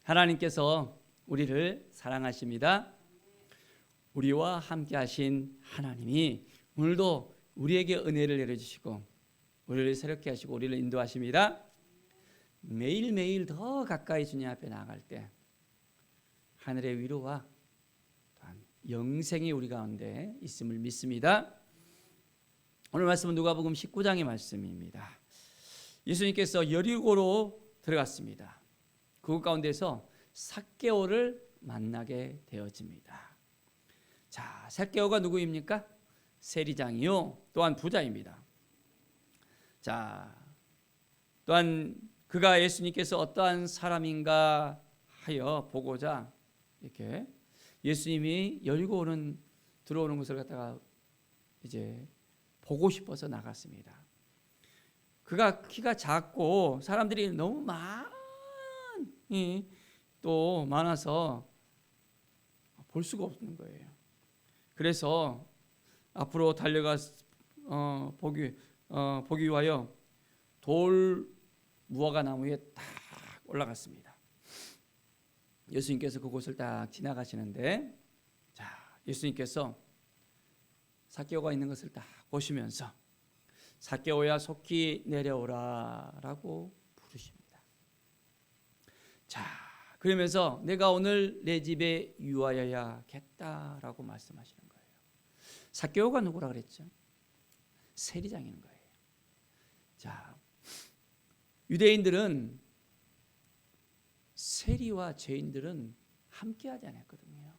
하나님께서 우리를 사랑하십니다. 우리와 함께 하신 하나님이 오늘도 우리에게 은혜를 내려주시고 우리를 새롭게 하시고 우리를 인도하십니다. 매일매일 더 가까이 주님 앞에 나아갈 때 하늘의 위로와 또한 영생이 우리 가운데 있음을 믿습니다. 오늘 말씀은 누가복음 19장의 말씀입니다. 예수님께서 여리고로 들어갔습니다. 그곳 가운데서 삭개오를 만나게 되어집니다. 자, 삭개오가 누구입니까? 세리장이요 또한 부자입니다. 자, 또한 그가 예수님께서 어떠한 사람인가 하여 보고자 이렇게 예수님이 여리고 들어오는 것을 갖다가 이제 보고 싶어서 나갔습니다. 그가 키가 작고 사람들이 너무 많아서 볼 수가 없는 거예요. 그래서 앞으로 달려가 보기 위하여 돌 무화과 나무에 딱 올라갔습니다. 예수님께서 그곳을 딱 지나가시는데, 자, 예수님께서 삭개오가 있는 것을 딱 보시면서 삭개오야 속히 내려오라라고 부르십니다. 자, 그러면서 내가 오늘 내 집에 유하여야겠다라고 말씀하시는 거예요. 삭개오가 누구라 그랬죠? 세리장인 거예요. 자, 유대인들은 세리와 죄인들은 함께하지 않았거든요.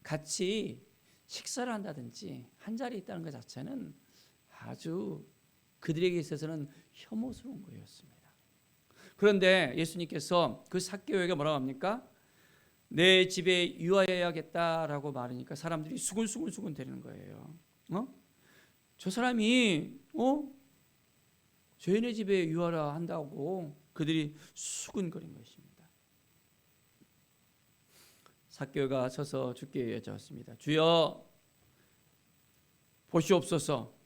같이 식사를 한다든지 한 자리에 있다는 것 자체는 아주 그들에게 있어서는 혐오스러운 거였습니다. 그런데 예수님께서 그 삭개오에게 뭐라고 합니까? 내 집에 유하여야겠다라고 말하니까 사람들이 수근수근 대는 거예요. 저 사람이 죄인의 집에 유하라 한다고 그들이 수근거린 것입니다. 삭개오가 서서 주께 여쭈었습니다. 주여, 보시옵소서.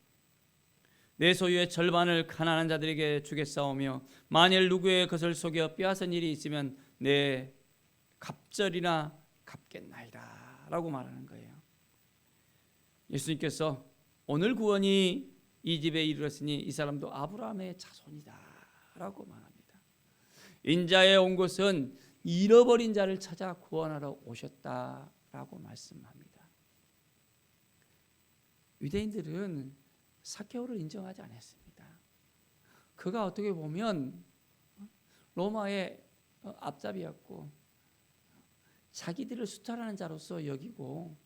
내 소유의 절반을 가난한 자들에게 주겠사오며 만일 누구의 것을 속여 빼앗은 일이 있으면 내 갑절이나 갚겠나이다 라고 말하는 거예요. 예수님께서 오늘 구원이 이 집에 이르렀으니 이 사람도 아브라함의 자손이다 라고 말합니다. 인자에 온 것은 잃어버린 자를 찾아 구원하러 오셨다라고 말씀합니다. 유대인들은 삭개오를 인정하지 않았습니다. 그가 어떻게 보면 로마의 앞잡이였고 자기들을 수탈하는 자로서 여기고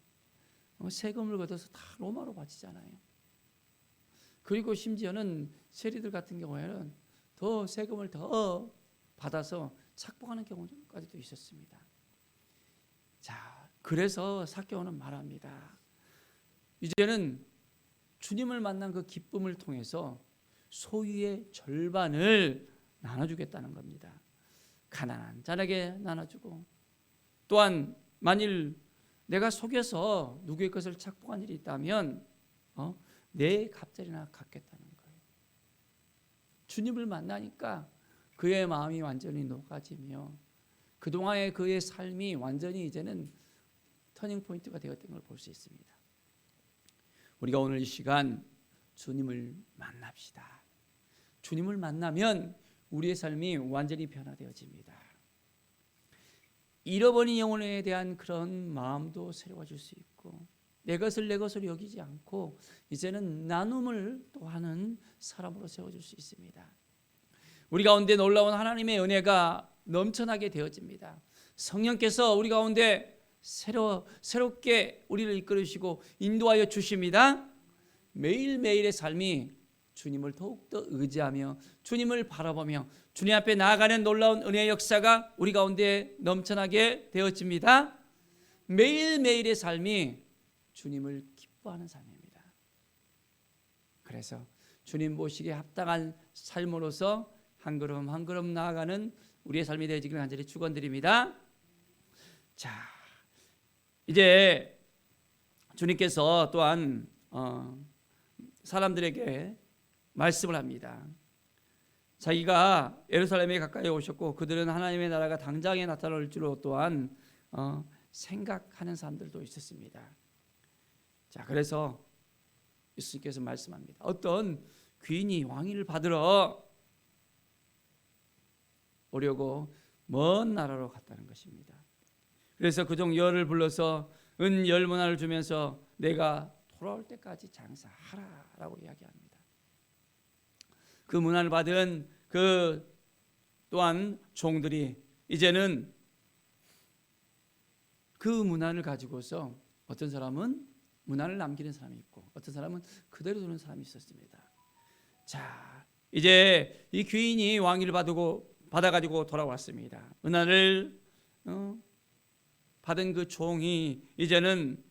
세금을 걷어서 다 로마로 바치잖아요. 그리고 심지어는 세리들 같은 경우에는 더 세금을 더 받아서 착복하는 경우까지도 있었습니다. 자, 그래서 삭개오는 말합니다. 이제는 주님을 만난 그 기쁨을 통해서 소유의 절반을 나눠주겠다는 겁니다. 가난한 자에게 나눠주고 또한 만일 내가 속여서 누구의 것을 착복한 일이 있다면 내 갑절이나 갚겠다는 거예요. 주님을 만나니까 그의 마음이 완전히 녹아지며 그동안의 그의 삶이 완전히 이제는 터닝 포인트가 되었던 걸 볼 수 있습니다. 우리가 오늘 이 시간 주님을 만납시다. 주님을 만나면 우리의 삶이 완전히 변화되어집니다. 잃어버린 영혼에 대한 그런 마음도 새로워질 수 있고 내 것을 내 것으로 여기지 않고 이제는 나눔을 또 하는 사람으로 세워질 수 있습니다. 우리 가운데 놀라운 하나님의 은혜가 넘쳐나게 되어집니다. 성령께서 우리 가운데 새롭게 우리를 이끌으시고 인도하여 주십니다. 매일매일의 삶이 주님을 더욱더 의지하며 주님을 바라보며 주님 앞에 나아가는 놀라운 은혜의 역사가 우리 가운데 넘쳐나게 되어집니다. 매일매일의 삶이 주님을 기뻐하는 삶입니다. 그래서 주님 보시기에 합당한 삶으로서 한 걸음 한 걸음 나아가는 우리의 삶이 되어지기를 간절히 축원드립니다. 자, 이제 주님께서 또한 사람들에게 말씀을 합니다. 자기가 예루살렘에 가까이 오셨고 그들은 하나님의 나라가 당장에 나타날 줄로 또한 생각하는 사람들도 있었습니다. 자, 그래서 예수님께서 말씀합니다. 어떤 귀인이 왕위를 받으러 오려고 먼 나라로 갔다는 것입니다. 그래서 그중 열을 불러서 은 10문화를 주면서 내가 돌아올 때까지 장사하라라고 이야기합니다. 그 문화를 받은 그 또한 종들이 이제는 그 문화를 가지고서 어떤 사람은 문화를 남기는 사람이 있고 어떤 사람은 그대로 두는 사람이 있었습니다. 자, 이제 이 귀인이 왕위를 받아가지고 돌아왔습니다. 은혜를 받은 그 종이 이제는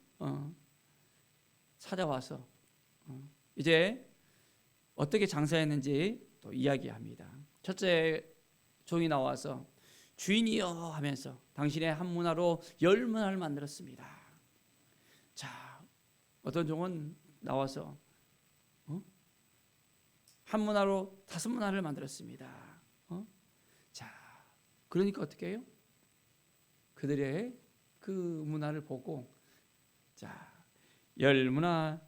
찾아와서 이제 어떻게 장사했는지 또 이야기합니다. 첫째 종이 나와서 주인이여 하면서 당신의 한 문화로 10문화를 만들었습니다. 자, 어떤 종은 나와서 한 문화로 5문화를 만들었습니다. 자, 그러니까 어떻게 해요? 그들의 그 문화를 보고 자, 10문화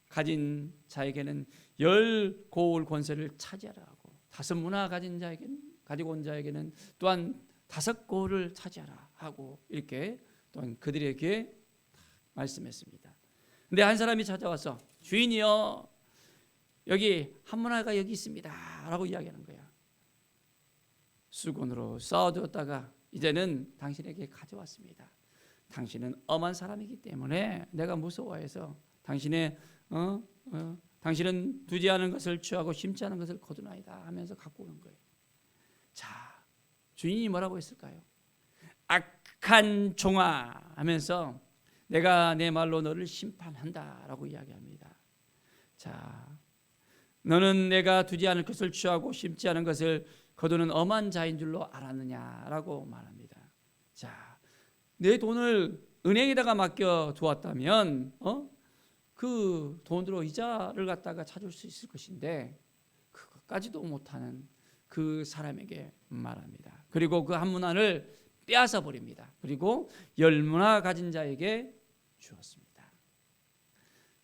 가진 자에게는 10고을 권세를 차지하라고, 5문화 가진 자에게는 가지고 온 자에게는 또한 5고을을 차지하라 하고 이렇게 또한 그들에게 말씀했습니다. 근데 한 사람이 찾아와서 주인이여 여기 한 문화가 여기 있습니다 라고 이야기하는 거야. 수건으로 쌓아두었다가 이제는 당신에게 가져왔습니다. 당신은 엄한 사람이기 때문에 내가 무서워해서 당신은 두지 않은 것을 취하고 심지 않은 것을 거두나이다 하면서 갖고 오는 거예요. 자, 주인이 뭐라고 했을까요? 악한 종아 하면서 내가 내 말로 너를 심판한다라고 이야기합니다. 자, 너는 내가 두지 않을 것을 취하고 심지 않은 것을 거두는 엄한 자인 줄로 알았느냐라고 말합니다. 자, 내 돈을 은행에다가 맡겨 두었다면 그 돈으로 이자를 갖다가 찾을 수 있을 것인데 그것까지도 못하는 그 사람에게 말합니다. 그리고 그 한 문화를 빼앗아 버립니다. 그리고 10문화 가진 자에게 주었습니다.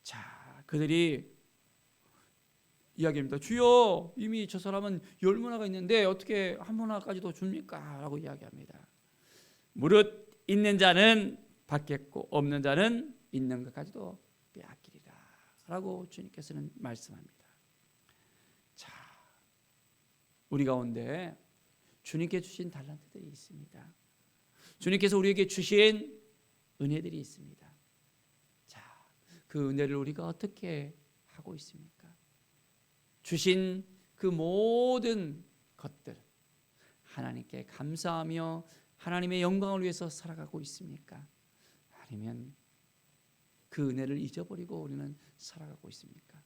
자, 그들이 이야기합니다. 주여, 이미 저 사람은 10문화가 있는데 어떻게 한 문화까지도 줍니까? 라고 이야기합니다. 무릇 있는 자는 받겠고 없는 자는 있는 것까지도 빼앗기리라 라고 주님께서는 말씀합니다. 자, 우리 가운데 주님께 주신 달란트들이 있습니다. 주님께서 우리에게 주신 은혜들이 있습니다. 자, 그 은혜를 우리가 어떻게 하고 있습니까? 주신 그 모든 것들 하나님께 감사하며 하나님의 영광을 위해서 살아가고 있습니까? 아니면 그 은혜를 잊어버리고 우리는 살아가고 있습니까?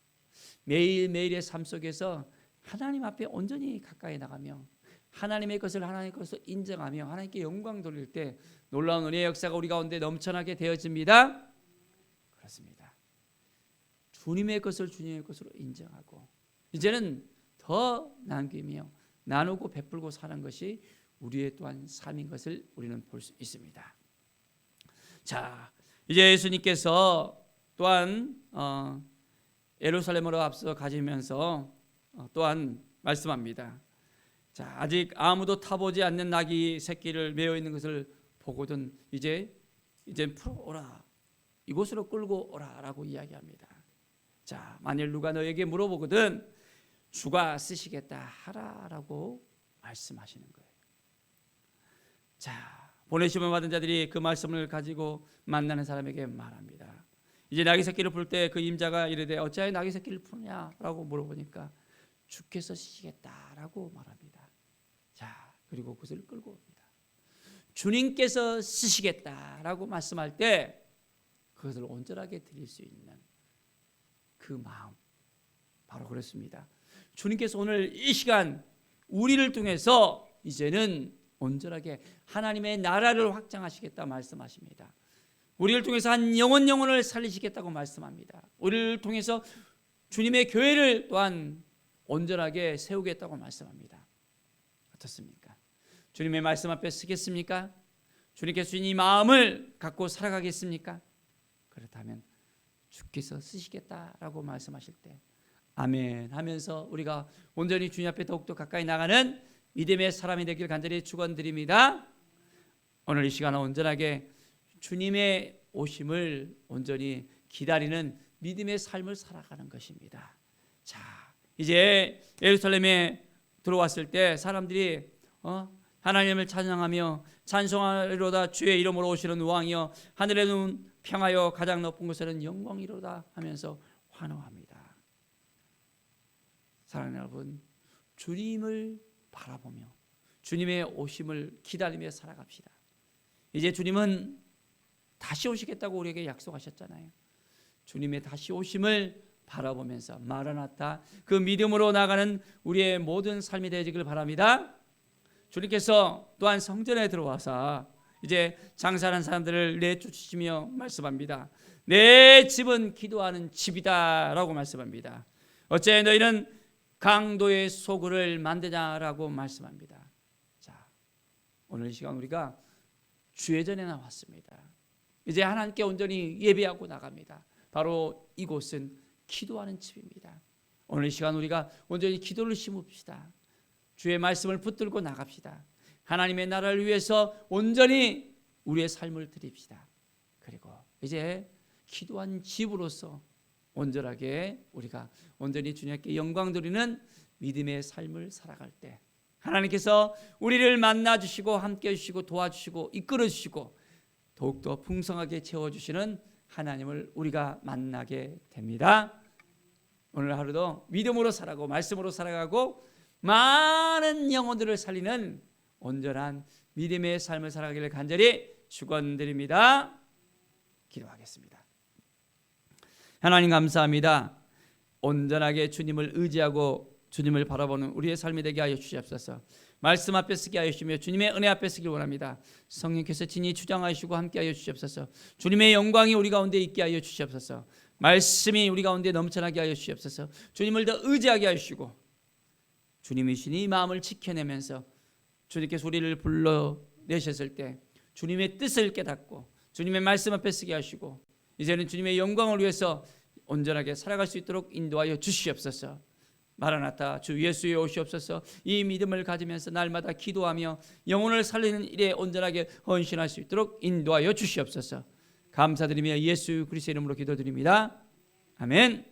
매일매일의 삶 속에서 하나님 앞에 온전히 가까이 나가며 하나님의 것을 하나님의 것을 인정하며 하나님께 영광 돌릴 때 놀라운 은혜의 역사가 우리 가운데 넘쳐나게 되어집니다. 그렇습니다. 주님의 것을 주님의 것으로 인정하고 이제는 더 남기며 나누고 베풀고 사는 것이 우리의 또한 삶인 것을 우리는 볼 수 있습니다. 자, 이제 예수님께서 또한 예루살렘으로 앞서 가시면서 또한 말씀합니다. 자, 아직 아무도 타보지 않는 나귀 새끼를 메어 있는 것을 보거든 이제 풀어오라, 이곳으로 끌고 오라라고 이야기합니다. 자, 만일 누가 너에게 물어보거든 주가 쓰시겠다 하라라고 말씀하시는 거예요. 자, 보내심을 받은 자들이 그 말씀을 가지고 만나는 사람에게 말합니다. 이제 나귀 새끼를 풀 때 그 임자가 이르되 어찌하여 나귀 새끼를 푸냐라고 물어보니까 주께서 쓰시겠다라고 말합니다. 자, 그리고 그것을 끌고 옵니다. 주님께서 쓰시겠다라고 말씀할 때 그것을 온전하게 드릴 수 있는 그 마음, 바로 그렇습니다. 주님께서 오늘 이 시간 우리를 통해서 이제는 온전하게 하나님의 나라를 확장하시겠다 말씀하십니다. 우리를 통해서 한 영혼을 살리시겠다고 말씀합니다. 우리를 통해서 주님의 교회를 또한 온전하게 세우겠다고 말씀합니다. 어떻습니까? 주님의 말씀 앞에 서겠습니까? 주님께서 이 마음을 갖고 살아가겠습니까? 그렇다면 주께서 쓰시겠다라고 말씀하실 때 아멘 하면서 우리가 온전히 주님 앞에 더욱더 가까이 나가는 믿음의 사람이 되길 간절히 축원드립니다. 오늘 이 시간은 온전하게 주님의 오심을 온전히 기다리는 믿음의 삶을 살아가는 것입니다. 자, 이제 예루살렘에 들어왔을 때 사람들이 하나님을 찬양하며 찬송하리로다. 주의 이름으로 오시는 왕이여, 하늘에는 평하여 가장 높은 곳에는 영광이로다 하면서 환호합니다. 사랑하는 여러분, 주님을 바라보며 주님의 오심을 기다리며 살아갑시다. 이제 주님은 다시 오시겠다고 우리에게 약속하셨잖아요. 주님의 다시 오심을 바라보면서 마라나타, 그 믿음으로 나가는 우리의 모든 삶이 되기를 바랍니다. 주님께서 또한 성전에 들어와서 이제 장사하는 사람들을 내쫓으시며 말씀합니다. 내 집은 기도하는 집이다 라고 말씀합니다. 어째 너희는 강도의 소굴을 만드냐라고 말씀합니다. 자, 오늘 이 시간 우리가 주의 전에 나왔습니다. 이제 하나님께 온전히 예배하고 나갑니다. 바로 이곳은 기도하는 집입니다. 오늘 이 시간 우리가 온전히 기도를 심읍시다. 주의 말씀을 붙들고 나갑시다. 하나님의 나라를 위해서 온전히 우리의 삶을 드립시다. 그리고 이제 기도한 집으로서 온전하게 우리가 온전히 주님께 영광 드리는 믿음의 삶을 살아갈 때 하나님께서 우리를 만나주시고 함께해 주시고 도와주시고 이끌어 주시고 더욱더 풍성하게 채워주시는 하나님을 우리가 만나게 됩니다. 오늘 하루도 믿음으로 살아가고 말씀으로 살아가고 많은 영혼들을 살리는 온전한 믿음의 삶을 살아가기를 간절히 축원드립니다. 기도하겠습니다. 하나님 감사합니다. 온전하게 주님을 의지하고 주님을 바라보는 우리의 삶이 되게 하여 주시옵소서. 말씀 앞에 서게 하여 주시며 주님의 은혜 앞에 서길 원합니다. 성령께서 친히 주장하시고 함께 하여 주시옵소서. 주님의 영광이 우리 가운데 있게 하여 주시옵소서. 말씀이 우리 가운데 넘쳐나게 하여 주시옵소서. 주님을 더 의지하게 하여 주시고 주님이시니 마음을 지켜내면서 주님께서 우리를 불러내셨을 때 주님의 뜻을 깨닫고 주님의 말씀 앞에 서게 하시고 이제는 주님의 영광을 위해서 온전하게 살아갈 수 있도록 인도하여 주시옵소서. 마라나타, 주 예수의 오시옵소서. 이 믿음을 가지면서 날마다 기도하며 영혼을 살리는 일에 온전하게 헌신할 수 있도록 인도하여 주시옵소서. 감사드리며 예수 그리스도의 이름으로 기도드립니다. 아멘.